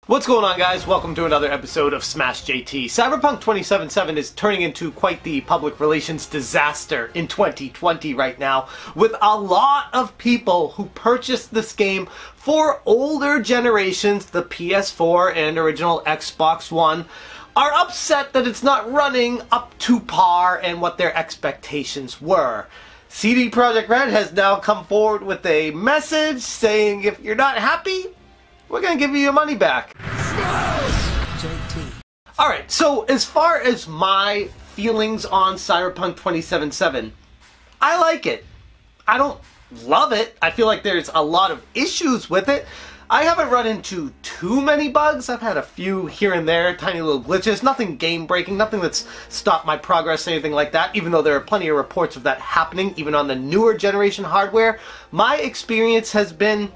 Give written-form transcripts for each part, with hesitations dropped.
What's going on, guys? Welcome to another episode of Smash JT. CyberPunk 2077 is turning into quite the public relations disaster in 2020 right now, with a lot of people who purchased this game for older generations, the PS4 and original Xbox One, are upset that it's not running up to par and what their expectations were. Projekt Red has now come forward with a message saying if you're not happy, we're gonna give you your money back. Alright, so as far as my feelings on CyberPunk 2077, I like it. I don't love it. I feel like there's a lot of issues with it. I haven't run into too many bugs. I've had a few here and there, tiny little glitches, nothing game breaking, nothing that's stopped my progress, anything like that, even though there are plenty of reports of that happening, even on the newer generation hardware. My experience has been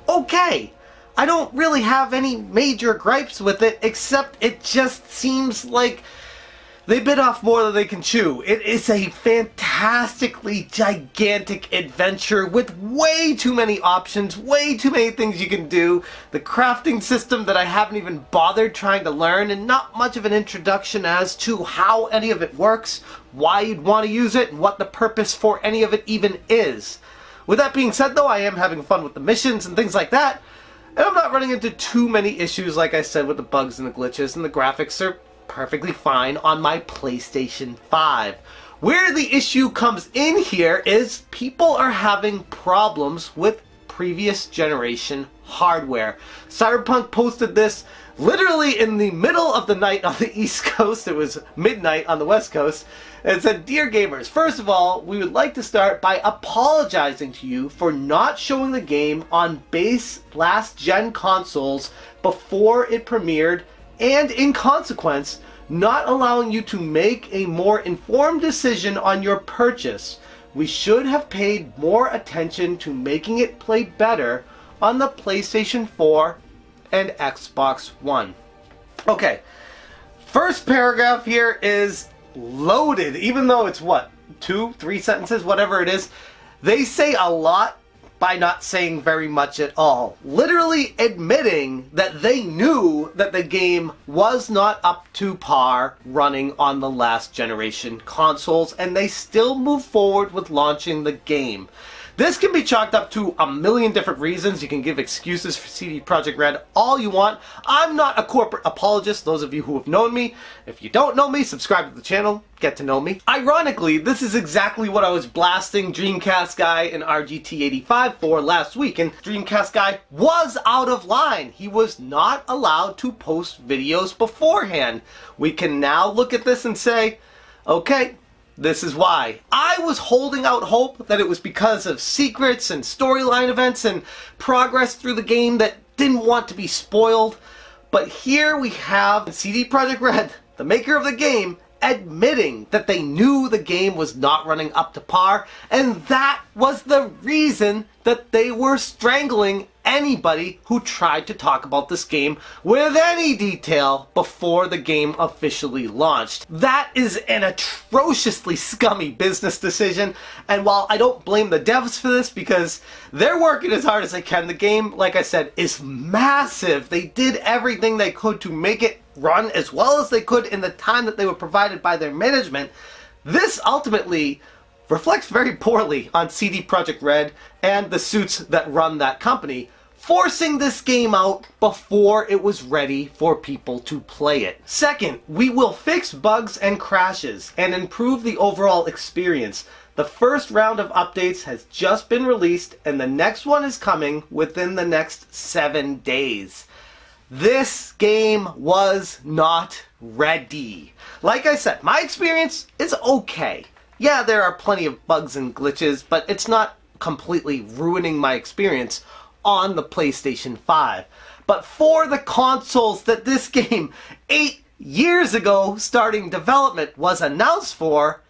okay. I don't really have any major gripes with it, except it just seems like they bit off more than they can chew. It is a fantastically gigantic adventure with way too many options, way too many things you can do. The crafting system that I haven't even bothered trying to learn, and not much of an introduction as to how any of it works, why you'd want to use it, and what the purpose for any of it even is. With that being said, though, I am having fun with the missions and things like that. And I'm not running into too many issues, like I said, with the bugs and the glitches, and the graphics are perfectly fine on my PlayStation 5. Where the issue comes in here is people are having problems with previous generation hardware. CyberPunk posted this literally in the middle of the night on the East Coast. It was midnight on the West Coast. It said, "Dear gamers, first of all, we would like to start by apologizing to you for not showing the game on base last-gen consoles before it premiered, and in consequence, not allowing you to make a more informed decision on your purchase. We should have paid more attention to making it play better on the PlayStation 4 and Xbox One." Okay, first paragraph here is loaded, even though it's what, 2-3 sentences, whatever it is. They say a lot by not saying very much at all, literally admitting that they knew that the game was not up to par running on the last generation consoles, and they still move forward with launching the game. This can be chalked up to a million different reasons. You can give excuses for Projekt Red all you want. I'm not a corporate apologist, those of you who have known me. If you don't know me, subscribe to the channel, get to know me. Ironically, this is exactly what I was blasting Dreamcast Guy and RGT85 for last week, and Dreamcast Guy was out of line. He was not allowed to post videos beforehand. We can now look at this and say, okay, this is why. I was holding out hope that it was because of secrets and storyline events and progress through the game that didn't want to be spoiled. But here we have CD Projekt Red, the maker of the game, admitting that they knew the game was not running up to par, and that was the reason that they were strangling anybody who tried to talk about this game with any detail before the game officially launched. That is an atrociously scummy business decision, and while I don't blame the devs for this because they're working as hard as they can, the game, like I said, is massive. They did everything they could to make it run as well as they could in the time that they were provided by their management. This ultimately reflects very poorly on CD Projekt Red and the suits that run that company, forcing this game out before it was ready for people to play it. Second, we will fix bugs and crashes and improve the overall experience. The first round of updates has just been released, and the next one is coming within the next 7 days. This game was not ready. Like I said, my experience is okay. Yeah, there are plenty of bugs and glitches, but it's not completely ruining my experience on the PlayStation 5. But for the consoles that this game 8 years ago starting development was announced for,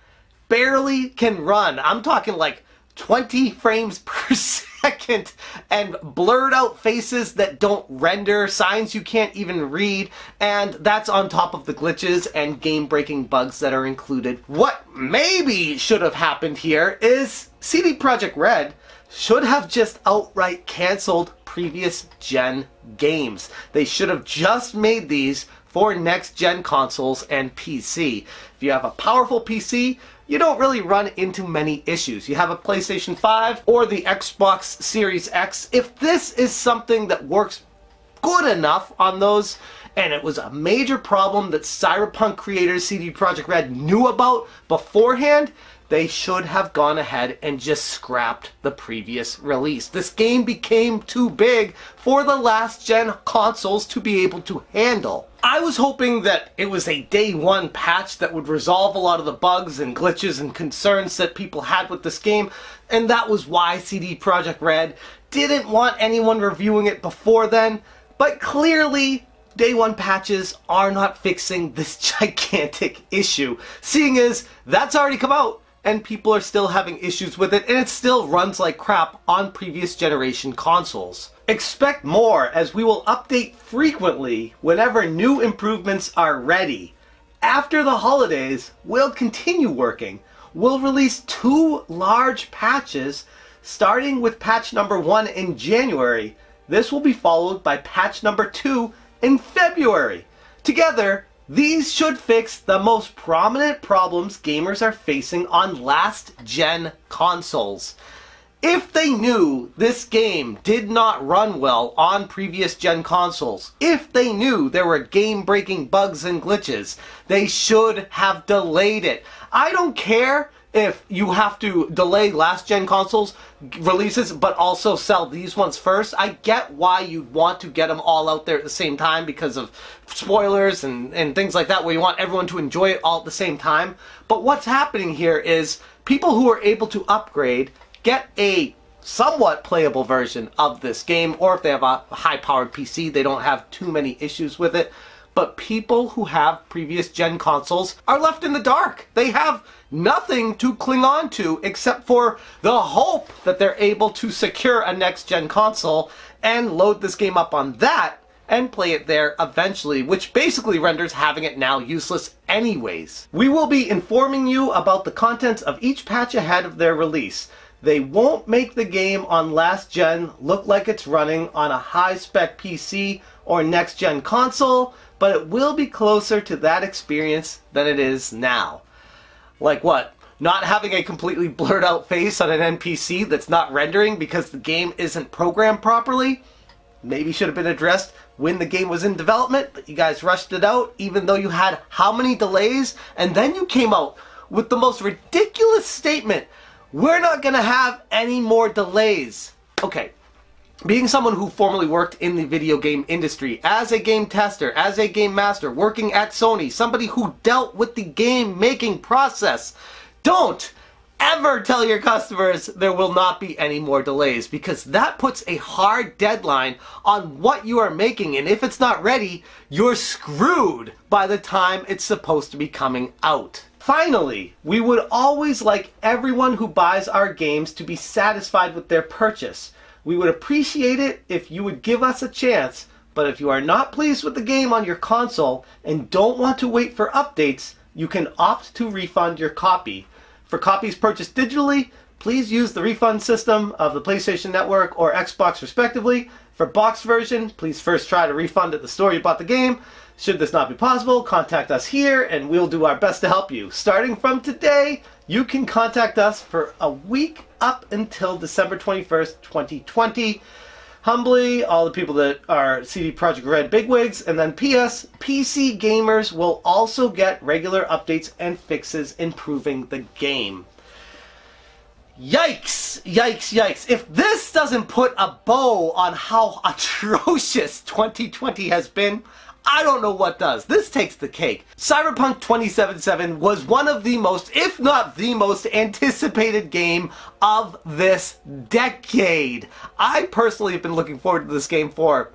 barely can run. I'm talking like 20 frames per second and blurred out faces that don't render, signs you can't even read, and that's on top of the glitches and game-breaking bugs that are included. What maybe should have happened here is CD Projekt Red should have just outright canceled previous gen games. They should have just made these for next gen consoles and PC. If you have a powerful PC, you don't really run into many issues. You have a PlayStation 5 or the Xbox Series X. If this is something that works good enough on those, and it was a major problem that CyberPunk creators CD Projekt Red knew about beforehand, they should have gone ahead and just scrapped the previous release. This game became too big for the last gen consoles to be able to handle. I was hoping that it was a day one patch that would resolve a lot of the bugs and glitches and concerns that people had with this game, and that was why CD Projekt Red didn't want anyone reviewing it before then. But clearly, day one patches are not fixing this gigantic issue, seeing as that's already come out and people are still having issues with it, and it still runs like crap on previous generation consoles. Expect more, as we will update frequently whenever new improvements are ready. After the holidays, we'll continue working. We'll release 2 large patches, starting with patch number 1 in January. This will be followed by patch number 2 in February. Together, these should fix the most prominent problems gamers are facing on last-gen consoles. If they knew this game did not run well on previous-gen consoles, if they knew there were game-breaking bugs and glitches, they should have delayed it. I don't care if you have to delay last-gen consoles releases but also sell these ones first. I get why you'd want to get them all out there at the same time because of spoilers and things like that, where you want everyone to enjoy it all at the same time. But what's happening here is people who are able to upgrade get a somewhat playable version of this game, or if they have a high-powered PC, they don't have too many issues with it. But people who have previous gen consoles are left in the dark. They have nothing to cling on to except for the hope that they're able to secure a next gen console and load this game up on that and play it there eventually, which basically renders having it now useless anyways. We will be informing you about the contents of each patch ahead of their release. They won't make the game on last gen look like it's running on a high-spec PC or next-gen console, but it will be closer to that experience than it is now. Like what? Not having a completely blurred out face on an NPC that's not rendering because the game isn't programmed properly? Maybe should have been addressed when the game was in development, but you guys rushed it out even though you had how many delays? And then you came out with the most ridiculous statement: we're not gonna have any more delays. Okay, being someone who formerly worked in the video game industry, as a game tester, as a game master, working at Sony, somebody who dealt with the game making process, don't ever tell your customers there will not be any more delays, because that puts a hard deadline on what you are making, and if it's not ready, you're screwed by the time it's supposed to be coming out. Finally, we would always like everyone who buys our games to be satisfied with their purchase. We would appreciate it if you would give us a chance, but if you are not pleased with the game on your console and don't want to wait for updates, you can opt to refund your copy. For copies purchased digitally, please use the refund system of the PlayStation Network or Xbox respectively. For box version, please first try to refund at the store you bought the game. Should this not be possible, contact us here and we'll do our best to help you. Starting from today, you can contact us for a week up until December 21st, 2020. Humbly, all the people that are CD Projekt Red bigwigs, and then PS, PC gamers will also get regular updates and fixes improving the game. Yikes! Yikes, yikes. If this doesn't put a bow on how atrocious 2020 has been, I don't know what does. This takes the cake. CyberPunk 2077 was one of the most, if not the most, anticipated game of this decade. I personally have been looking forward to this game for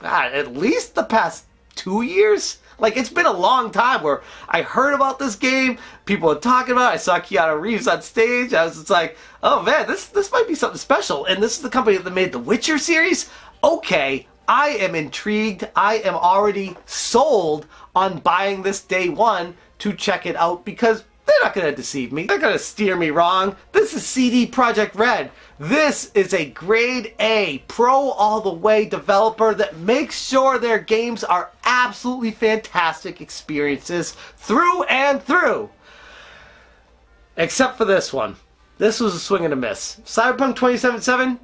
at least the past 2 years. Like, it's been a long time where I heard about this game, people are talking about it, I saw Keanu Reeves on stage, I was just like, oh man, this might be something special. And this is the company that made the Witcher series? Okay, I am intrigued. I am already sold on buying this day one to check it out, because They're not going to deceive me. They're going to steer me wrong. This is CD Projekt Red. This is a grade A, pro all the way developer that makes sure their games are absolutely fantastic experiences through and through. Except for this one. This was a swing and a miss. CyberPunk 2077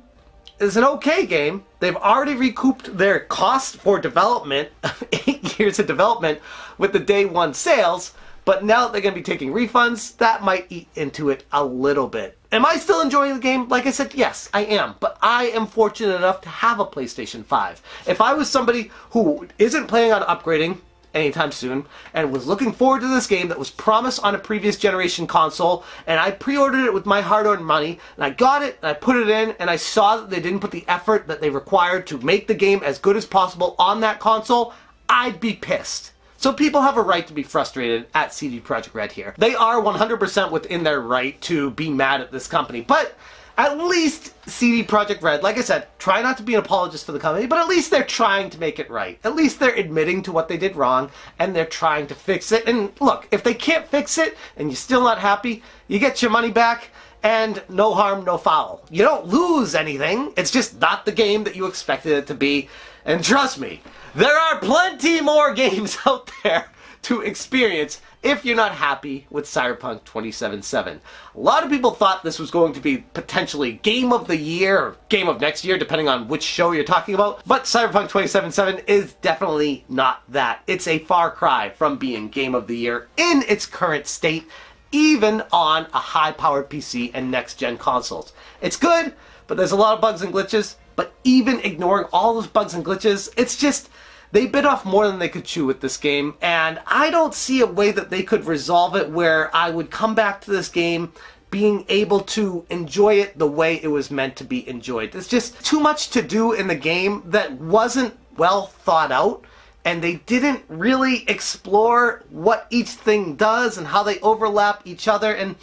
is an okay game. They've already recouped their cost for development, 8 years of development, with the day one sales. But now that they're going to be taking refunds, that might eat into it a little bit. Am I still enjoying the game? Like I said, yes, I am. But I am fortunate enough to have a PlayStation 5. If I was somebody who isn't planning on upgrading anytime soon and was looking forward to this game that was promised on a previous generation console, and I pre-ordered it with my hard-earned money, and I got it, and I put it in, and I saw that they didn't put the effort that they required to make the game as good as possible on that console, I'd be pissed. So people have a right to be frustrated at CD Projekt Red here. They are 100% within their right to be mad at this company, but at least CD Projekt Red, like I said, try not to be an apologist for the company, but at least they're trying to make it right. At least they're admitting to what they did wrong, and they're trying to fix it. And look, if they can't fix it, and you're still not happy, you get your money back, and no harm, no foul. You don't lose anything, it's just not the game that you expected it to be. And trust me, there are plenty more games out there to experience if you're not happy with CyberPunk 2077. A lot of people thought this was going to be potentially Game of the Year or Game of Next Year, depending on which show you're talking about. But CyberPunk 2077 is definitely not that. It's a far cry from being Game of the Year in its current state, even on a high-powered PC and next-gen consoles. It's good, but there's a lot of bugs and glitches. But even ignoring all those bugs and glitches, it's just, they bit off more than they could chew with this game, and I don't see a way that they could resolve it where I would come back to this game being able to enjoy it the way it was meant to be enjoyed. There's just too much to do in the game that wasn't well thought out, and they didn't really explore what each thing does and how they overlap each other, and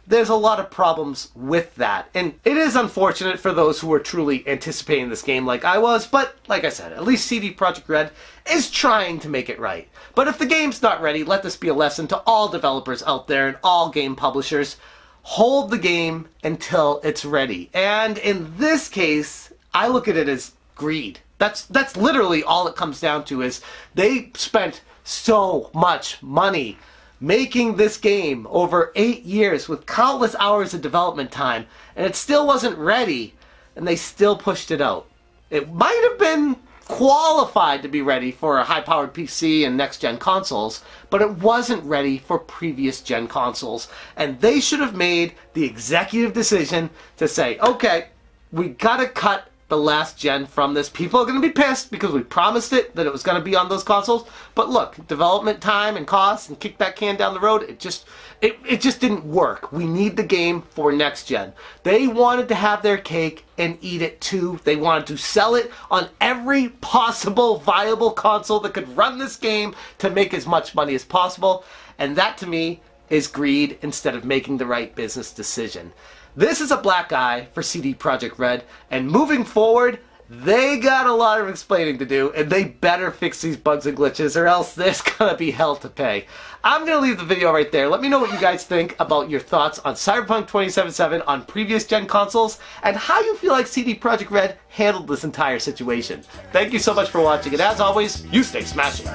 there's a lot of problems with that. And it is unfortunate for those who are truly anticipating this game like I was, but like I said, at least CD Projekt Red is trying to make it right. But if the game's not ready, let this be a lesson to all developers out there and all game publishers. Hold the game until it's ready. And in this case, I look at it as greed. That's literally all it comes down to, is they spent so much money making this game over 8 years with countless hours of development time, and it still wasn't ready, and they still pushed it out. It might have been qualified to be ready for a high-powered PC and next-gen consoles, but it wasn't ready for previous-gen consoles, and they should have made the executive decision to say, okay, we gotta cut the last gen from this. People are going to be pissed because we promised it that it was going to be on those consoles, but look, development time and costs and kick that can down the road, it just didn't work. We need the game for next gen. They wanted to have their cake and eat it too. They wanted to sell it on every possible viable console that could run this game to make as much money as possible, and that to me is greed instead of making the right business decision. This is a black eye for CD Projekt Red, and moving forward, they got a lot of explaining to do, and they better fix these bugs and glitches, or else there's gonna be hell to pay. I'm gonna leave the video right there. Let me know what you guys think about your thoughts on CyberPunk 2077 on previous gen consoles, and how you feel like CD Projekt Red handled this entire situation. Thank you so much for watching, and as always, you stay smashing.